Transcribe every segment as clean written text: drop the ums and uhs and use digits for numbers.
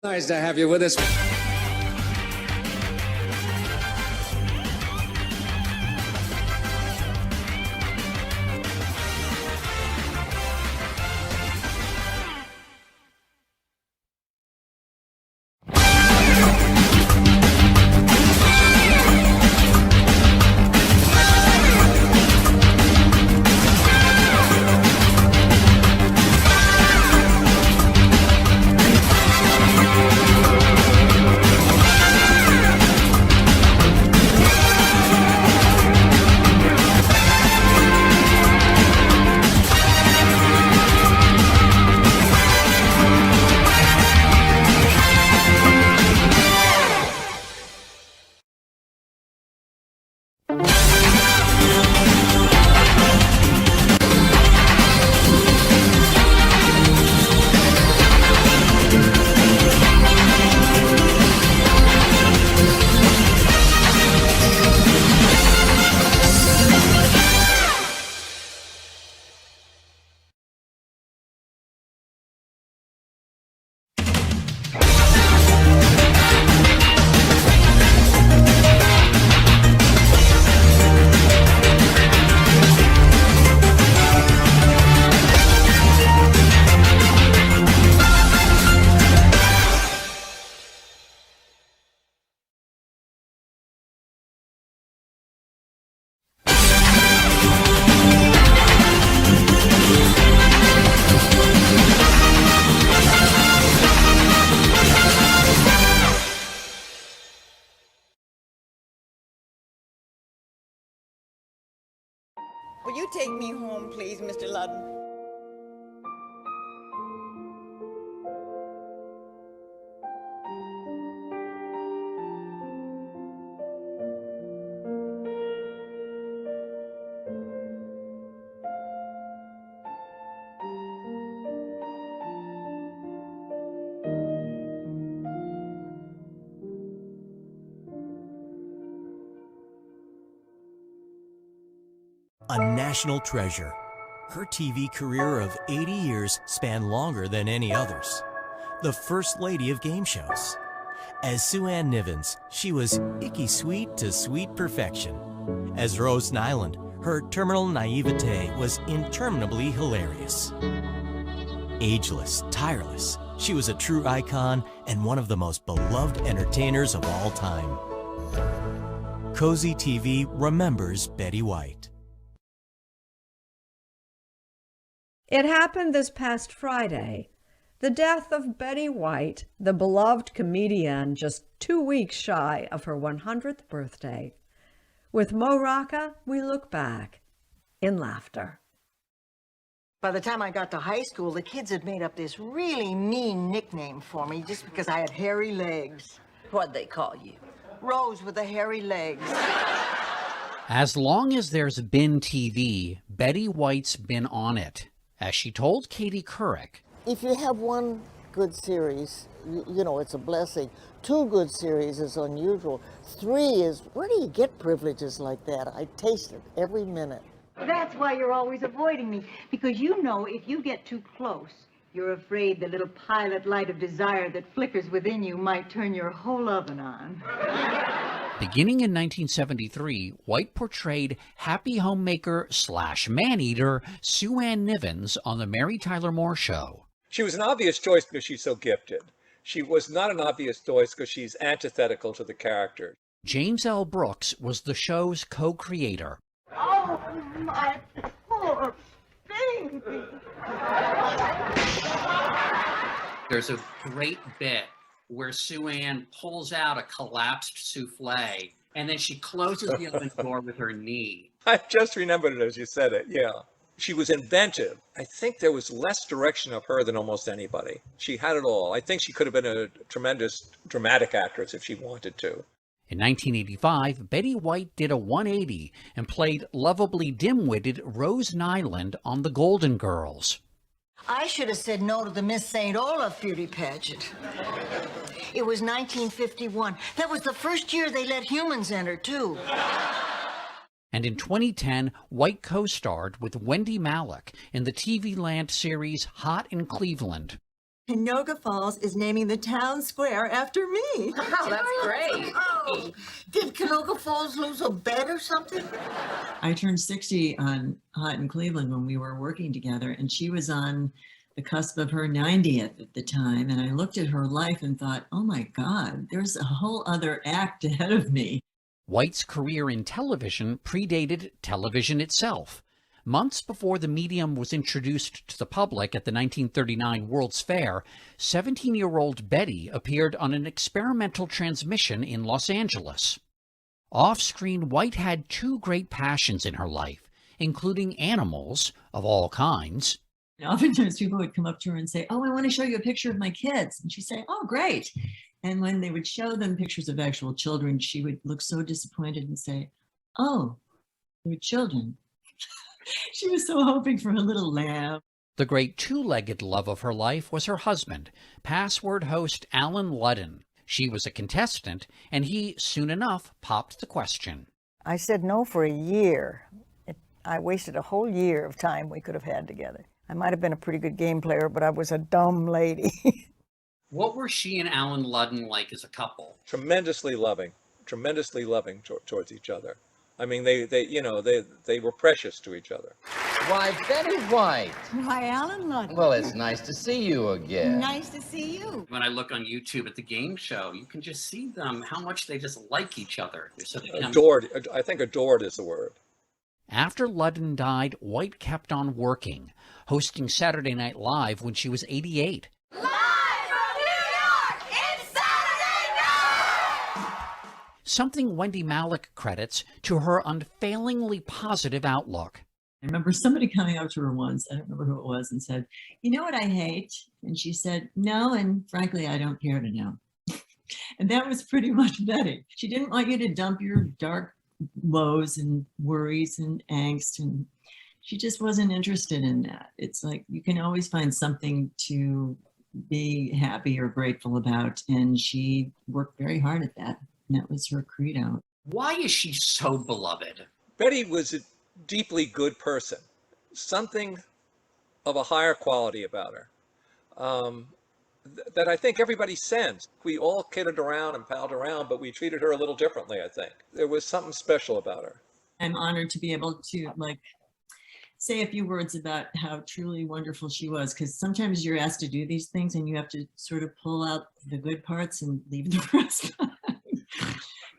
Nice to have you with us. Will you take me home, please, Mr. Ludden? A national treasure. Her TV career of 80 years spanned longer than any others. The first lady of game shows. As Sue Ann Nivens, she was icky sweet to sweet perfection. As Rose Nyland, her terminal naivete was interminably hilarious. Ageless, tireless, she was a true icon and one of the most beloved entertainers of all time. Cozy TV remembers Betty White. It happened this past Friday. The death of Betty White, the beloved comedian, just 2 weeks shy of her 100th birthday. With Mo Rocca, we look back in laughter. By the time I got to high school, the kids had made up this really mean nickname for me just because I had hairy legs. What'd they call you? Rose with the hairy legs. As long as there's been TV, Betty White's been on it. As she told Katie Couric, if you have one good series, you know, it's a blessing. 2 good series is unusual. 3 is, where do you get privileges like that? I taste it every minute. That's why you're always avoiding me, because you know if you get too close, you're afraid the little pilot light of desire that flickers within you might turn your whole oven on. beginning in 1973, White portrayed happy homemaker / man-eater Sue Ann Nivens on The Mary Tyler Moore Show. She was an obvious choice because she's so gifted. She was not an obvious choice because she's antithetical to the character. James L. Brooks was the show's co-creator. Oh, my poor baby. There's a great bit where Sue Ann pulls out a collapsed souffle, and then she closes the oven door with her knee. I just remembered it as you said it, yeah. She was inventive. I think there was less direction of her than almost anybody. She had it all. I think she could have been a tremendous dramatic actress if she wanted to. In 1985, Betty White did a 180 and played lovably dim-witted Rose Nyland on The Golden Girls. I should have said no to the Miss St. Olaf beauty pageant. It was 1951. That was the first year they let humans enter, too. And in 2010, White co-starred with Wendy Malick in the TV Land series Hot in Cleveland. Canoga Falls is naming the town square after me. Wow, that's great. Oh, did Canoga Falls lose a bet or something? I turned 60 on Hot in Cleveland when we were working together, and she was on the cusp of her 90th at the time. And I looked at her life and thought, oh my God, there's a whole other act ahead of me. White's career in television predated television itself. Months before the medium was introduced to the public at the 1939 World's Fair, 17-year-old Betty appeared on an experimental transmission in Los Angeles. Off-screen, White had two great passions in her life, including animals of all kinds. And oftentimes people would come up to her and say, oh, I want to show you a picture of my kids. And she'd say, oh, great. And when they would show them pictures of actual children, she would look so disappointed and say, oh, they're children. She was so hoping for a little lamb. The great two-legged love of her life was her husband, password host Alan Ludden. She was a contestant, and he soon enough popped the question. I said no for a year. I wasted a whole year of time we could have had together. I might have been a pretty good game player, but I was a dumb lady. What were she and Alan Ludden like as a couple? Tremendously loving towards each other. I mean, they were precious to each other. Why, Betty White. Why, Alan Ludden. Well, it's nice to see you again. Nice to see you. When I look on YouTube at the game show, you can just see them, how much they just like each other. Adored. I think adored is the word. After Ludden died, White kept on working, hosting Saturday Night Live when she was 88. Live from New York, it's Saturday night! Something Wendy Malick credits to her unfailingly positive outlook. I remember somebody coming up to her once, I don't remember who it was, and said, you know what I hate? And she said, no, and frankly, I don't care to know. And that was pretty much Betty. She didn't want you to dump your dark woes and worries and angst, and she just wasn't interested in that. It's like you can always find something to be happy or grateful about, and she worked very hard at that, and that was her credo. Why is she so beloved? Betty was a deeply good person, something of a higher quality about her that I think everybody sensed. We all kidded around and palled around, but we treated her a little differently, I think. There was something special about her. I'm honored to be able to say a few words about how truly wonderful she was, because sometimes you're asked to do these things and you have to sort of pull out the good parts and leave the rest behind.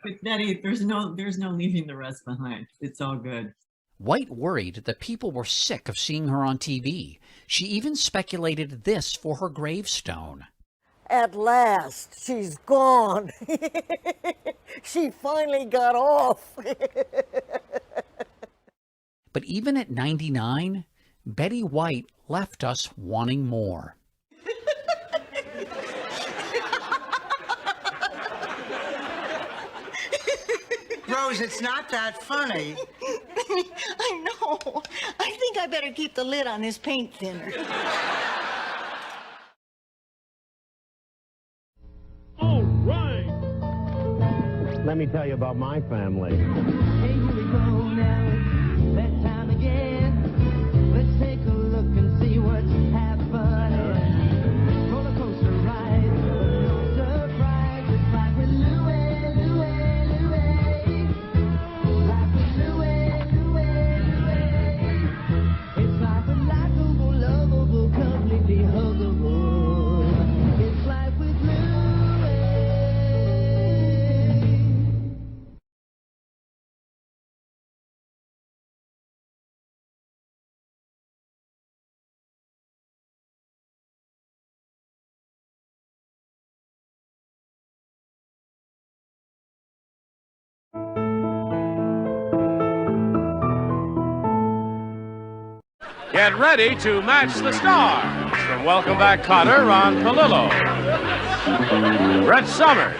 But Betty, there's no leaving the rest behind. It's all good. White worried that people were sick of seeing her on TV. She even speculated this for her gravestone. At last, she's gone. She finally got off. But even at 99, Betty White left us wanting more. Rose, it's not that funny. I know. I think I better keep the lid on this paint thinner. All right. Let me tell you about my family. Hey, here we go now. It's that time again. Let's take a look and see what's happening. Roller coaster ride, but no surprise. It's like with Louie, Louie, Louie. Like with Louie, Louie, Louie. It's like a likable, lovable, completely huggable. It's like with Louie. Get ready to match the stars from Welcome Back, Kotter on Palillo. Brett Summers,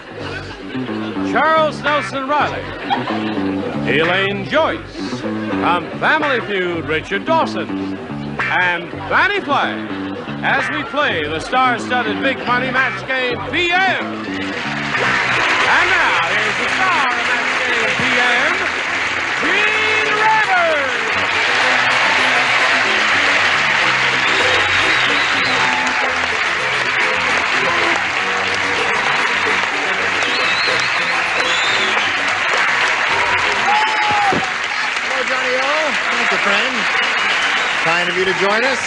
Charles Nelson Riley, Elaine Joyce, from Family Feud, Richard Dawson, and Fannie Flagg, as we play the star-studded big money match game PM. And now, here's the star of match game PM, Gene Rivers. kind of you to join us.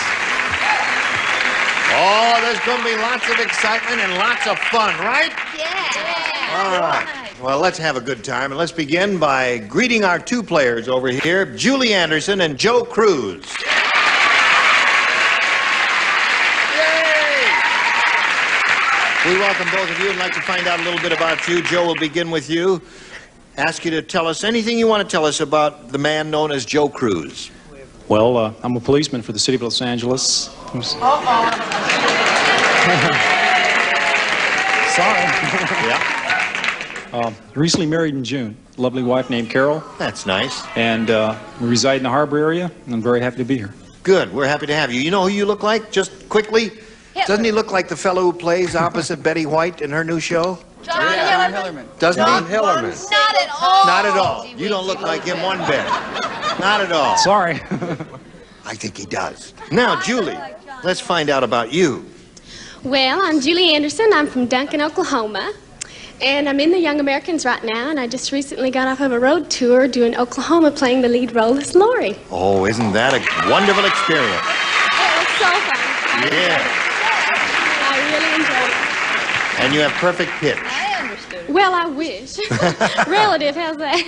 Oh, there's going to be lots of excitement and lots of fun, right? Yeah. All right. Well, let's have a good time, and let's begin by greeting our two players over here, Julie Anderson and Joe Cruz. We welcome both of you and like to find out a little bit about you. Joe, we'll begin with you. Ask you to tell us anything you want to tell us about the man known as Joe Cruz. Well, I'm a policeman for the city of Los Angeles. Sorry. Yeah. Recently married in June. Lovely wife named Carol. That's nice. And we reside in the harbor area, and I'm very happy to be here. Good. We're happy to have you. You know who you look like? Just quickly. Doesn't he look like the fellow who plays opposite Betty White in her new show? John Hillerman. Doesn't he? Hillerman. Not at all. Not at all. You don't look like him one bit. Not at all. Sorry. I think he does. Now, Julie, let's find out about you. Well, I'm Julie Anderson. I'm from Duncan, Oklahoma. And I'm in the Young Americans right now, and I just recently got off of a road tour doing Oklahoma playing the lead role as Lori. Oh, isn't that a wonderful experience? It was so fun. Yeah. I really enjoyed it. And you have perfect pitch. Well, I wish. Relative, how's that?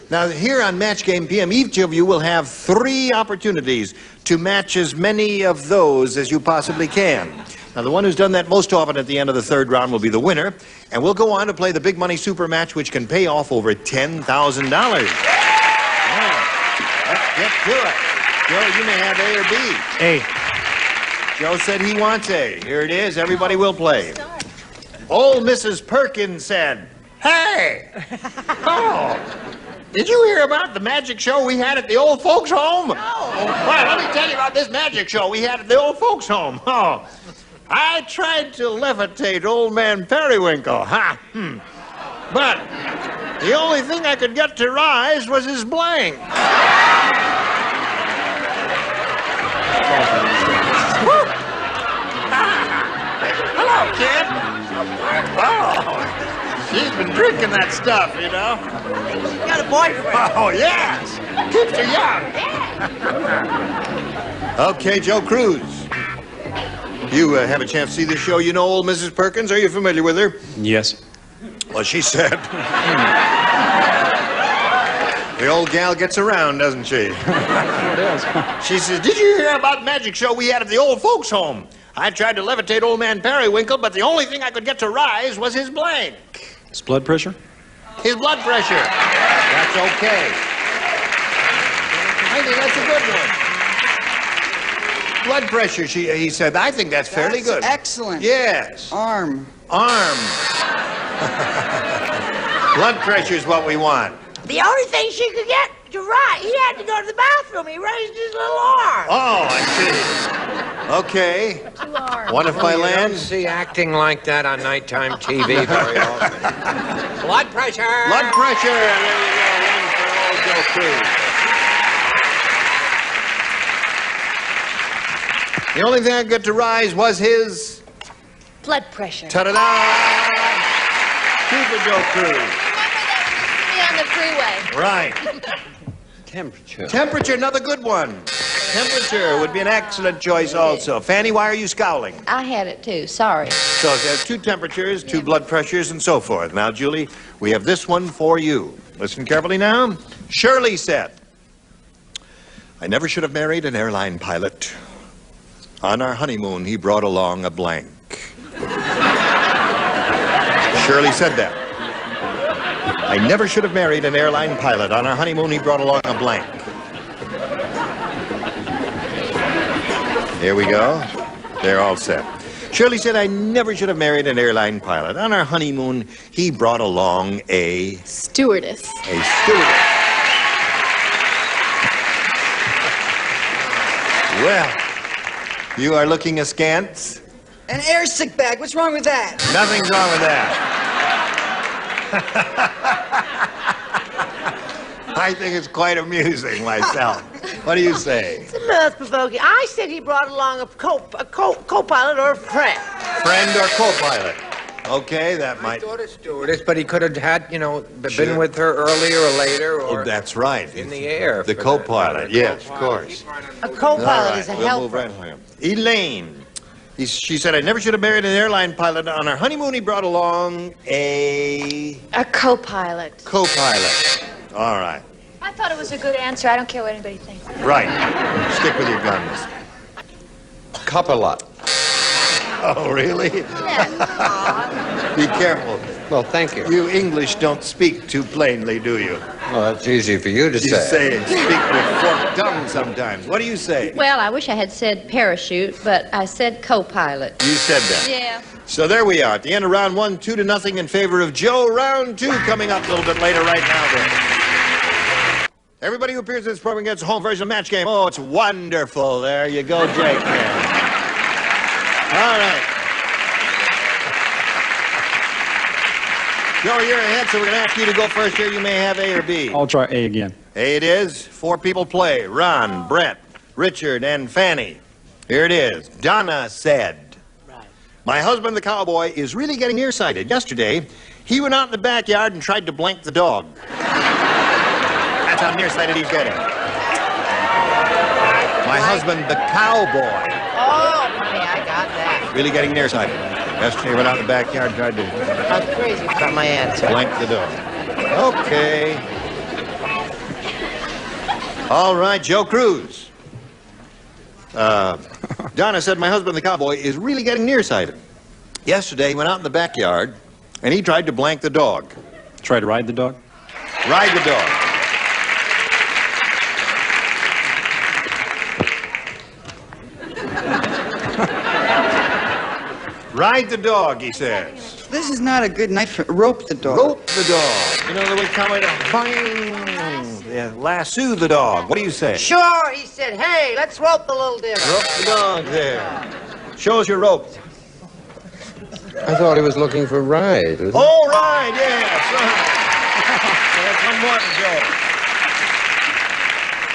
Now, here on Match Game PM, each of you will have 3 opportunities to match as many of those as you possibly can. Now, the one who's done that most often at the end of the 3rd round will be the winner, and we'll go on to play the Big Money Super Match, which can pay off over $10,000. Now, let's get to it. Joe, you may have A or B. A. Joe said he wants A. Here it is. Everybody will play. Old Mrs. Perkins said, "Hey! Oh, did you hear about the magic show we had at the old folks' home?" "No." "Well, let me tell you about this magic show we had at the old folks' home. Oh, I tried to levitate old man Periwinkle, but the only thing I could get to rise was his blank." Hello, kid. Oh, she's been drinking that stuff, you know. She got a boyfriend. Oh, yes. Keeps her young. Okay, Joe Cruz. You have a chance to see this show. You know old Mrs. Perkins? Are you familiar with her? Yes. Well, she said. The old gal gets around, doesn't she? She says, "Did you hear about the magic show we had at the old folks' home? I tried to levitate old man Periwinkle, but the only thing I could get to rise was his blank." His blood pressure? His blood pressure. That's okay. I think that's a good one. Blood pressure, he said. I think that's fairly good. Excellent. Yes. Arm. Blood pressure is what we want. The only thing she could get to right, he had to go to the bathroom. He raised his little arm. Oh, I see. Okay. One if I You don't land. see acting like that on nighttime TV very often. Blood pressure! Blood pressure. There you go. One for old Joe Cruz. The only thing I got to rise was his Blood pressure. ta-da-da. 2 for Joe Cruz. On the freeway. Right. Temperature. Temperature, another good one. Temperature would be an excellent choice also. Fanny, why are you scowling? I had it too, sorry. So there's 2 temperatures, 2 blood pressures, and so forth. Now, Julie, we have this one for you. Listen carefully now. Shirley said, "I never should have married an airline pilot. On our honeymoon, he brought along a blank." Shirley said that. "I never should have married an airline pilot. On our honeymoon, he brought along a blank." Here we go. They're all set. Shirley said, "I never should have married an airline pilot. On our honeymoon, he brought along a Stewardess. stewardess." Well, you are looking askance. An air sick bag. What's wrong with that? Nothing's wrong with that. I think it's quite amusing myself. What do you say? It's mirth-provoking. I said he brought along a co-pilot or a friend. Friend or co-pilot? Okay, that might. Thought a stewardess, but he could have had, been with her earlier or later, or That's right. in the air. The for co-pilot, yes, of course. A co-pilot All right, is a we'll move helper. right along. Elaine. She said, I never should have married an airline pilot. On our honeymoon, he brought along a co-pilot. co-pilot. All right. I thought it was a good answer. I don't care what anybody thinks. Right. Stick with your guns. Copilot. Oh, really? Be careful. Well, thank you. You English don't speak too plainly, do you? Well, that's easy for you to You say and speak with forked tongue sometimes. What do you say? Well, I wish I had said parachute, but I said co-pilot. You said that. Yeah. So there we are. At the end of round 1, 2-0 in favor of Joe. Round 2 coming up a little bit later right now. Then. Everybody who appears in this program gets a home version of Match Game. Oh, it's wonderful. There you go, Jake. All right. Joe, you're ahead, so we're going to ask you to go first here. You may have A or B. I'll try A again. A it is. 4 people play. Ron, Brett, Richard, and Fanny. Here it is. Donna said, my husband, the cowboy, is really getting nearsighted. Yesterday, he went out in the backyard and tried to blank the dog. That's how nearsighted he's getting. My husband, the cowboy, Oh, honey, I got that. really getting nearsighted. Yesterday, he went out in the backyard and tried to That's crazy. Got my answer. blank the dog. Okay. All right, Joe Cruz. Donna said, my husband, the cowboy, is really getting nearsighted. Yesterday, he went out in the backyard, and he tried to blank the dog. Try to ride the dog? Ride the dog. Ride the dog, he says. This is not a good night for rope the dog. Rope the dog. You know the way coming yeah, lasso the dog. What do you say? Sure, he said, hey, let's rope the little digger. Rope the dog there. Show us your rope. I thought he was looking for ride. Oh, ride, yes. That's one more to go.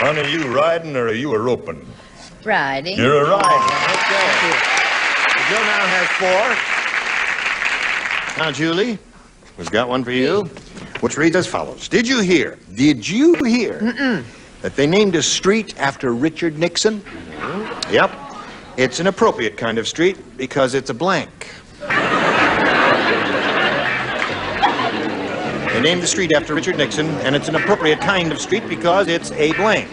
Honey, you riding or are you a roping? Riding. You're a riding. Okay. Joe now has 4. Now, Julie, we've got one for you, which reads as follows. Did you hear that they named a street after Richard Nixon? Yep. It's an appropriate kind of street because it's a blank. They named the street after Richard Nixon, and it's an appropriate kind of street because it's a blank.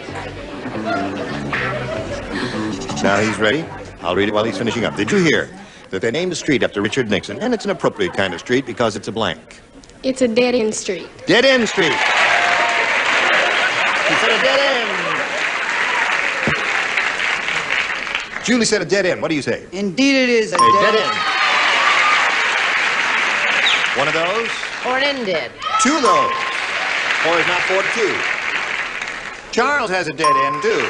Now he's ready. I'll read it while he's finishing up. Did you hear that they named a street after Richard Nixon, and it's an appropriate kind of street because it's a blank? It's a dead-end street. Dead-end street. She said a dead end. Julie said a dead end. What do you say? Indeed it is A dead end. One of those? Or an indent. 2 of those. Or is not 4-2. Charles has a dead end, too.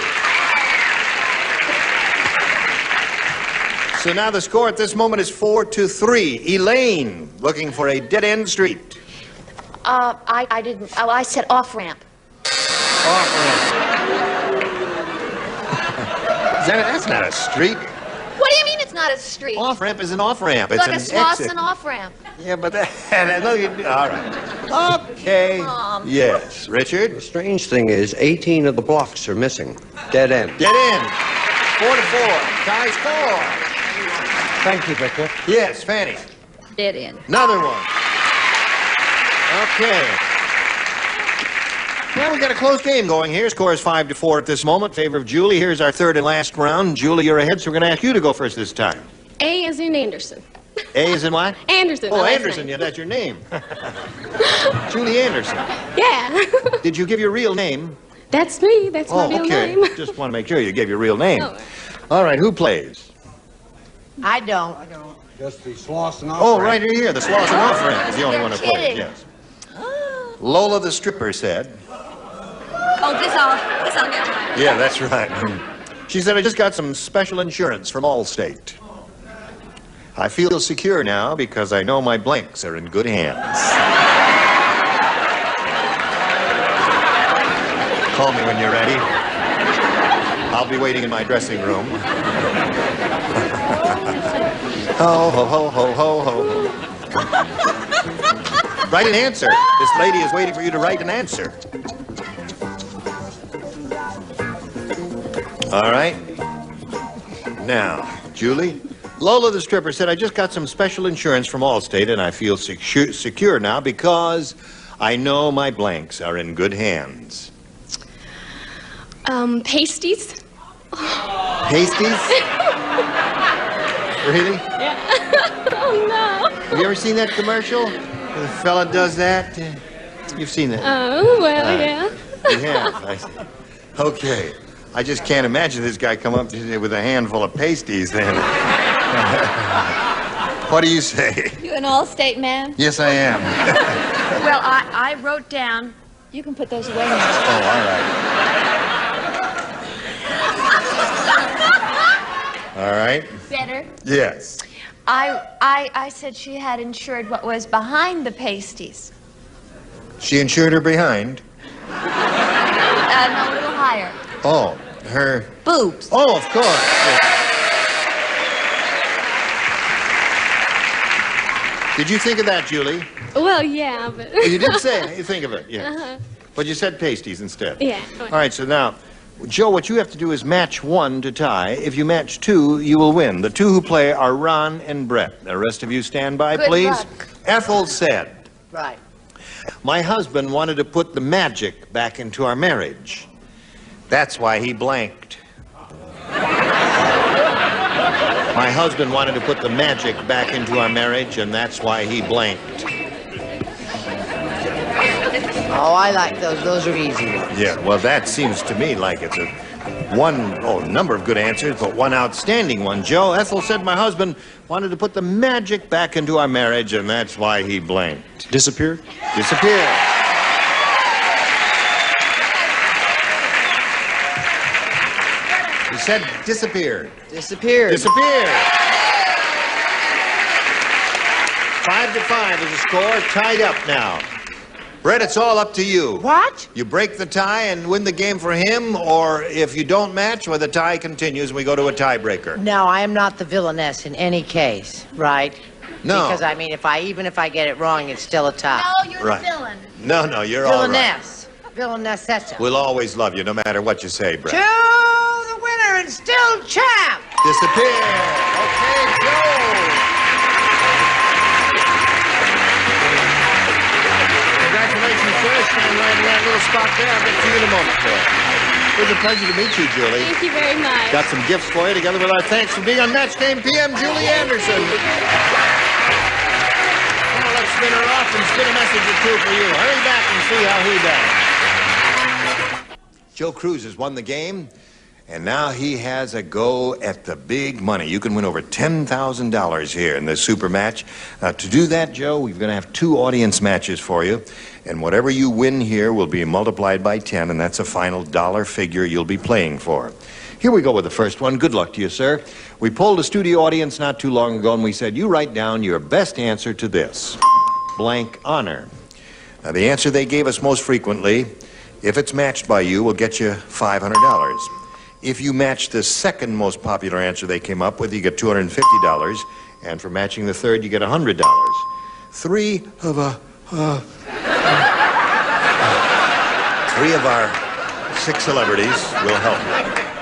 So now the score at this moment is 4-3. Elaine, looking for a dead-end street. I didn't. Oh, I said off-ramp. That's not a street. What do you mean it's not a street? Off-ramp is an off-ramp. It's It's like an a sloss exit. and off-ramp. Yeah, but that... all right. Okay. Mom. Yes. Richard? The strange thing is, 18 of the blocks are missing. Dead end. Dead end. 4-4. Ties 4. Thank you, Victor. Yes, Fanny. Dead end. Another one. Okay. Now we've got a close game going here. Score is 5-4 at this moment. Favor of Julie. Here's our third and last round. Julie, you're ahead, so we're going to ask you to go first this time. A is in Anderson. A is in what? Anderson. Oh, my last Anderson. name. Yeah, that's your name. Julie Anderson. Yeah. Did you give your real name? That's me. That's my real okay. name. Just want to make sure you gave your real name. Oh. All right, who plays? I don't. Just the sloss and Oh, right here. The Sloss and Off Ramp is the only You're one who plays. kidding. Yes. Lola the stripper said. Oh, this I'll get right. Yeah, that's right. She said, I just got some special insurance from Allstate. I feel secure now because I know my blanks are in good hands. Call me when you're ready. I'll be waiting in my dressing room. Ho, ho, ho, ho, ho, ho. Write an answer. This lady is waiting for you to write an answer. All right. Now, Julie, Lola the stripper said, I just got some special insurance from Allstate, and I feel secure now because I know my blanks are in good hands. Pasties? Pasties? Really? Yeah. Oh, no. Have you ever seen that commercial? The fella does that? You've seen that? Oh, well, yeah. You have. I see. Okay. I just can't imagine this guy come up with a handful of pasties then. What do you say? You an Allstate man? Yes, I am. Well, I wrote down. You can put those away now. Oh, all right. All right. Better. Yes. I said she had insured what was behind the pasties. She insured her behind? No, a little higher. Oh, her... Boobs. Oh, of course. Yeah. Did you think of that, Julie? Well, yeah, but... You did say you think of it, yes. Uh-huh. But you said pasties instead. Yeah. All right, so now, Joe, what you have to do is match 1 to tie. If you match 2, you will win. The 2 who play are Ron and Brett. The rest of you stand by, Good please. luck. Ethel said, Right. my husband wanted to put the magic back into our marriage. That's why he blanked. My husband wanted to put the magic back into our marriage, and that's why he blanked. Oh, I like those. Those are easy ones. Yeah, well, that seems to me like it's a number of good answers, but one outstanding one. Joe, Ethel said my husband wanted to put the magic back into our marriage, and that's why he blanked. Disappeared? Disappeared. He said disappeared. Disappeared. Disappeared. 5-5 is the score, tied up now. Brett, it's all up to you. What? You break the tie and win the game for him, or if you don't match, well, the tie continues and we go to a tiebreaker. No, I am not the villainess in any case, right? No. Because, I mean, even if I get it wrong, it's still a tie. No, you're Right. the villain. No, you're all right. Villainess. Villainess. We'll always love you, no matter what you say, Brett. Joe, the winner and still champ. Disappear. Okay, Joe. Congratulations, sir. Stand right in that little spot there. I'll get to you in a moment, sir. It was a pleasure to meet you, Julie. Thank you very much. Got some gifts for you, together with our thanks for being on Match Game PM, Julie Anderson. Well, let's spin her off and spin a message or two for you. Hurry back and see how he does. Joe Cruz has won the game, and now he has a go at the big money. You can win over $10,000 here in this super match. To do that, Joe, we're going to have 2 audience matches for you. And whatever you win here will be multiplied by 10, and that's a final dollar figure you'll be playing for. Here we go with the first one. Good luck to you, sir. We polled a studio audience not too long ago, and we said, you write down your best answer to this. Blank honor. Now, the answer they gave us most frequently, if it's matched by you, will get you $500. If you match the second most popular answer they came up with, you get $250. And for matching the third, you get $100. 3 of our 6 celebrities will help you.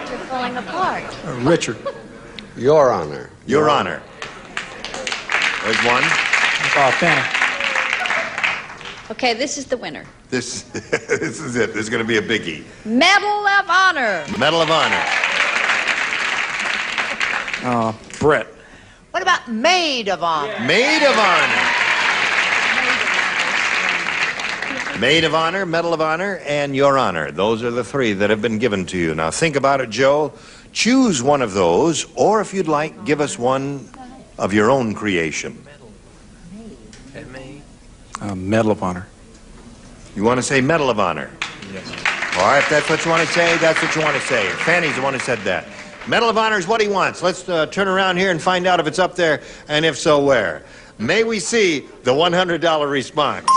You're falling apart. Richard. Your Honor. Your Honor. There's one. Fanny. Okay, this is the winner. This is it. This is going to be a biggie. Medal of Honor. Medal of Honor. Brett. What about Maid of Honor? Maid of Honor. Maid of Honor, Medal of Honor, and Your Honor. Those are the 3 that have been given to you. Now think about it, Joe. Choose one of those, or if you'd like, give us one of your own creation. Medal of Honor. You want to say Medal of Honor? Yes. All right, if that's what you want to say, that's what you want to say. Fanny's the one who said that. Medal of Honor is what he wants. Let's turn around here and find out if it's up there, and if so, where. May we see the $100 response.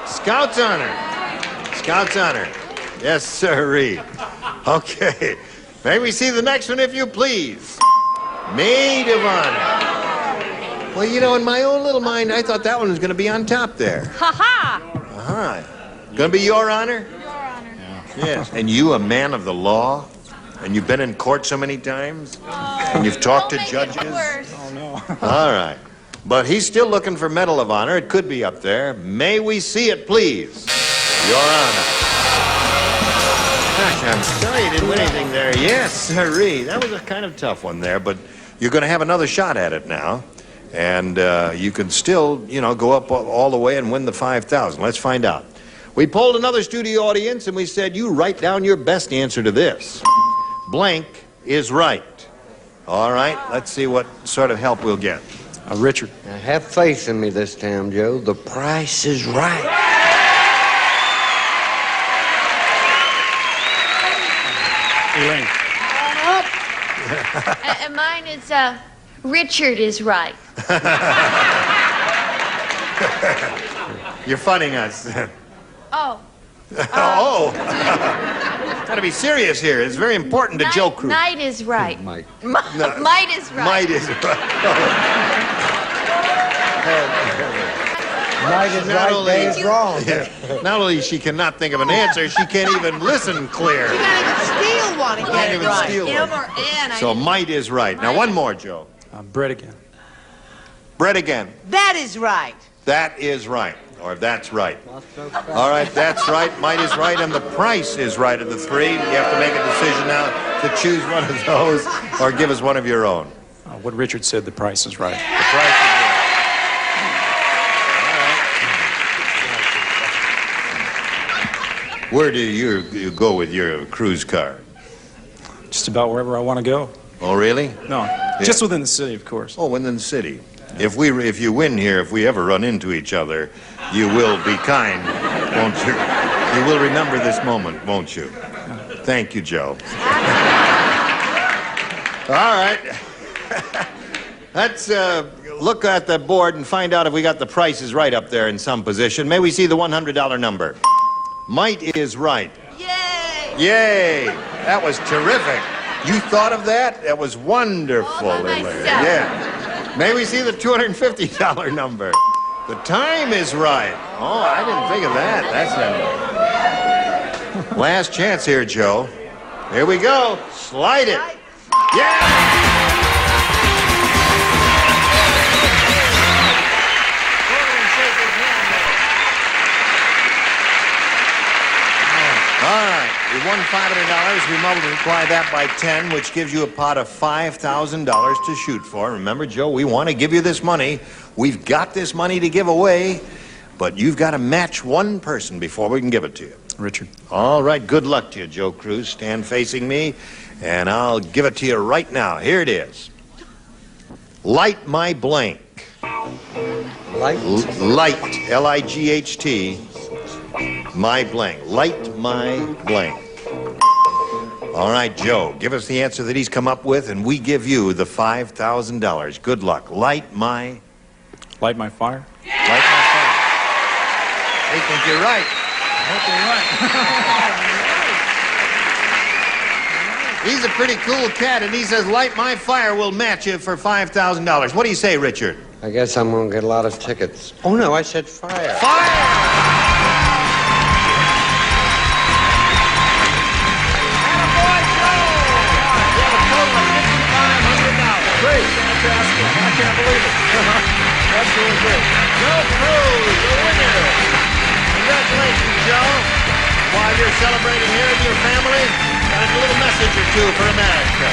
Scout's Honor. Scout's Honor. Yes, sirree. Okay. May we see the next one, if you please. Maid of Honor. Well, you know, in my own little mind, I thought that one was going to be on top there. Ha-ha! Uh-huh. Going to be your honor? Your Honor. Yes. And you, a man of the law? And you've been in court so many times? And you've talked to judges? Oh, no. All right. But he's still looking for Medal of Honor. It could be up there. May we see it, please? Your Honor. Gosh, I'm sorry you didn't win anything there. Yes, sirree. That was a kind of tough one there, but you're going to have another shot at it now. And you can still, you know, go up all the way and win the $5,000. Let's find out. We polled another studio audience, and we said, you write down your best answer to this. Blank is right. All right, let's see what sort of help we'll get. Richard. Now, have faith in me this time, Joe. The price is right. Elaine. And mine is, Richard is right. You're funning us. Oh. Oh. Gotta be serious here. It's very important to Joe Cruz. Knight is right. Mike. Might is right. Might is right. Might is right, day is wrong. Yeah. Not only she cannot think of an answer, she can't even listen clear. You can't even steal one and Can't get it even right. steal one. M or N. So might is right. Now one more, Joe. Bread again. Bread again. That is right. That is right. Or that's right. All right, that's right. Might is right, and the price is right of the three. You have to make a decision now to choose one of those or give us one of your own. What Richard said, the price is right. The price is right. Where do you go with your cruise card? Just about wherever I want to go. Oh, really? No, just within the city, of course. Oh, within the city. If you win here, if we ever run into each other, you will be kind, won't you? You will remember this moment, won't you? Thank you, Joe. All right. Let's look at the board and find out if we got the prices right up there in some position. May we see the $100 number? Might is right. Yay! Yay! That was terrific. You thought of that? That was wonderful, Lily. Yeah. May we see the $250 number? The time is right. Oh, I didn't think of that. That's last chance here, Joe. Here we go. Slide it. Yeah! All right, we won $500. We multiply that by 10, which gives you a pot of $5,000 to shoot for. Remember, Joe, we want to give you this money. We've got this money to give away, but you've got to match one person before we can give it to you. Richard. All right, good luck to you, Joe Cruz. Stand facing me, and I'll give it to you right now. Here it is. Light my blank. Light? Light, L-I-G-H-T. My blank. Light my blank. All right, Joe, give us the answer that he's come up with, and we give you the $5,000. Good luck. Light my... Light my fire? Light my fire. They think you're right. I hope He's a pretty cool cat, and he says, light my fire, we'll match you for $5,000. What do you say, Richard? I guess I'm going to get a lot of tickets. Oh, no, I said fire. Fire! Great, fantastic. I can't believe it. That's really great. Joe Cruz, the winner. Congratulations, Joe. While you're celebrating here with your family, got a little message or two for America.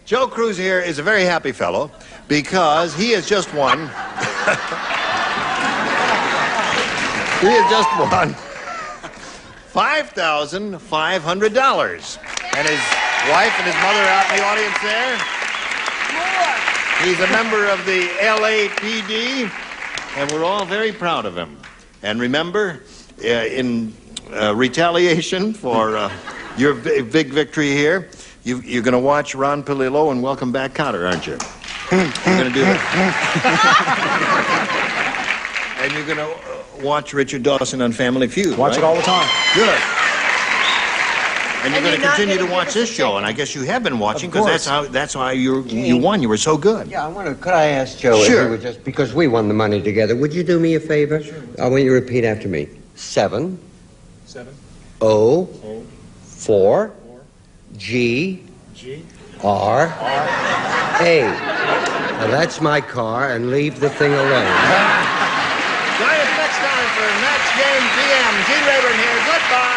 Joe Cruz here is a very happy fellow because he has just won. He has just won $5,500. And his wife and his mother out in the audience there. He's a member of the LAPD, and we're all very proud of him. And remember, in retaliation for your big victory here, you're going to watch Ron Palillo and Welcome Back, Kotter, aren't you? You're going to do that. And you're going to watch Richard Dawson on Family Feud, Watch right? it all the time. Good. And you're And going you're to not continue to gonna watch give us this a show, and I guess you have been watching because course. that's how you won. You were so good. Yeah, I wonder, could I ask Joe if Sure. he would just, because we won the money together, would you do me a favor? I want you to repeat after me. 7 O 4 G R A. Now that's my car, and leave the thing alone. Join us next time for Match Game PM. Gene Rayburn here. Goodbye.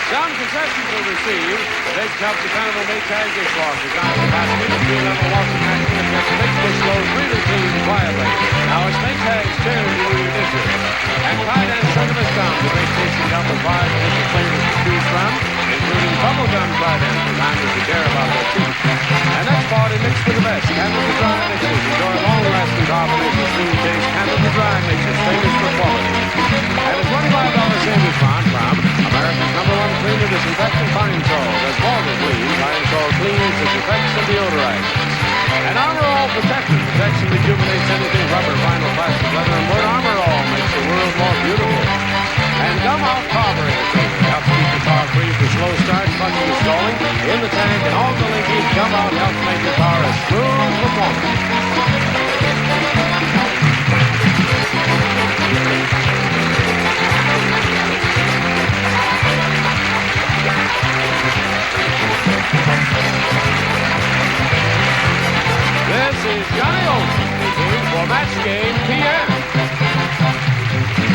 Some concessions will receive. Big cups of Carnival Maytag dishwasher. John Capacity, the 3-level washing machine that gets big dish loads really clean quietly. Now it's Maytag's turn to do your dishes. And Tide and Cinnamon Gum, the big tasting gum with 5 different flavors to choose from, including bubblegum Tide and reminders to care about their teeth. And that's Party mixed with the best. Canada Dry mixes. Enjoy long-lasting combination of smooth taste. Canada Dry mixes, famous for quality. And a $25 savings bond from America's #1 cleaner disinfectant Pine Sol. As Walter cleans, Pine Sol cleans, disinfects, and deodorizes. And Armor All Protector protects and rejuvenates anything rubber, vinyl, plastic, leather, and wood. Armor All makes the world more beautiful. And Gum Off Carburetor Cleaner helps keep your car free for slow starts, funky and stalling. In the tank and all the linkage, Gum Out helps make your car a smooth performance. This is Johnny Olson speaking for Match Game PM.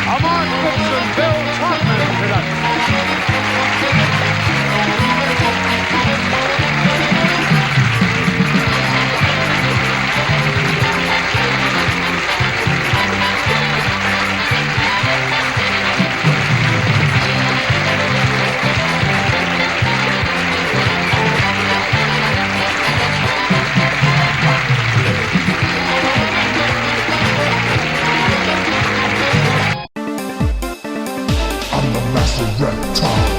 A Mark Goodson, Bill Trotman I'm the master reptile.